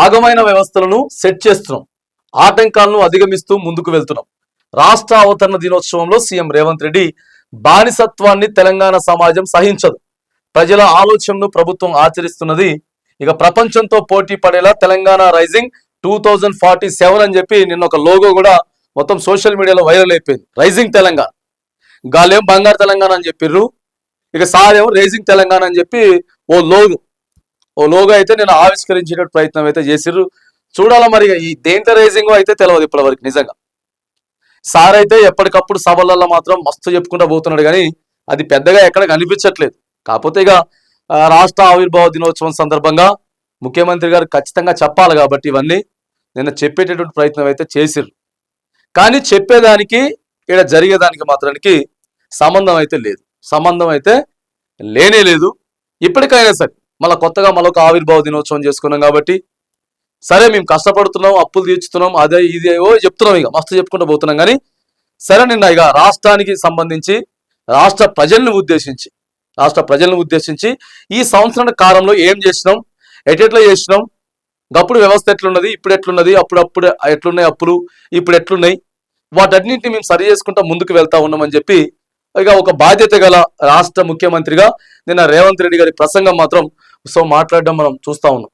ఆగమైన వ్యవస్థలను సెట్ చేస్తున్నాం, ఆటంకాలను అధిగమిస్తూ ముందుకు వెళ్తున్నాం. రాష్ట్ర అవతరణ దినోత్సవంలో సీఎం రేవంత్ రెడ్డి బానిసత్వాన్ని తెలంగాణ సమాజం సహించదు, ప్రజల ఆలోచనను ప్రభుత్వం ఆచరిస్తున్నది, ఇక ప్రపంచంతో పోటీ పడేలా తెలంగాణ రైజింగ్ 2047 అని చెప్పి నిన్న ఒక లోగో కూడా మొత్తం సోషల్ మీడియాలో వైరల్ అయిపోయింది. రైజింగ్ తెలంగాణ, గాలేం బంగారు తెలంగాణ అని చెప్పిర్రు, ఇక సారేమో రైజింగ్ తెలంగాణ అని చెప్పి ఓ లోగో అయితే నేను ఆవిష్కరించే ప్రయత్నం అయితే చేసిర్రు. చూడాలా మరి ఈ దేంట్లో రైజింగ్ అయితే తెలియదు ఇప్పటి వరకు. నిజంగా సార్ అయితే ఎప్పటికప్పుడు సభలలో మాత్రం మస్తు చెప్పుకుంటూ పోతున్నాడు, కానీ అది పెద్దగా ఎక్కడ కనిపించట్లేదు. కాకపోతే ఇక రాష్ట్ర ఆవిర్భావ దినోత్సవం సందర్భంగా ముఖ్యమంత్రి గారు ఖచ్చితంగా చెప్పాలి కాబట్టి ఇవన్నీ నిన్న చెప్పేటటువంటి ప్రయత్నం అయితే చేసిర్రు. కానీ చెప్పేదానికి ఇక్కడ జరిగేదానికి మాత్రానికి సంబంధం అయితే లేదు, సంబంధం అయితే లేనే లేదు. ఇప్పటికైనా సరే మళ్ళీ కొత్తగా మరొక ఆవిర్భావ దినోత్సవం చేసుకున్నాం కాబట్టి సరే మేము కష్టపడుతున్నాం, అప్పులు తీర్చుతున్నాం, అదే ఇది ఏవో చెప్తున్నాం, ఇక మస్తు చెప్పుకుంటూ పోతున్నాం. కానీ సరే నిన్న ఇక రాష్ట్రానికి సంబంధించి రాష్ట్ర ప్రజలను ఉద్దేశించి ఈ సంవత్సరం కాలంలో ఏం చేసినాం, ఎట్లా చేసినాం, గప్పుడు వ్యవస్థ ఎట్లున్నది, ఇప్పుడు ఎట్లున్నది, అప్పుడప్పుడు ఎట్లున్నాయి అప్పులు, ఇప్పుడు ఎట్లున్నాయి, వాటన్నింటినీ మేము సరి చేసుకుంటా ముందుకు వెళ్తా ఉన్నామని చెప్పి ఇక ఒక బాధ్యత గల రాష్ట్ర ముఖ్యమంత్రిగా నిన్న రేవంత్ రెడ్డి గారి ప్రసంగం మాత్రం మాట్లాడడం మనం చూస్తా ఉన్నాం.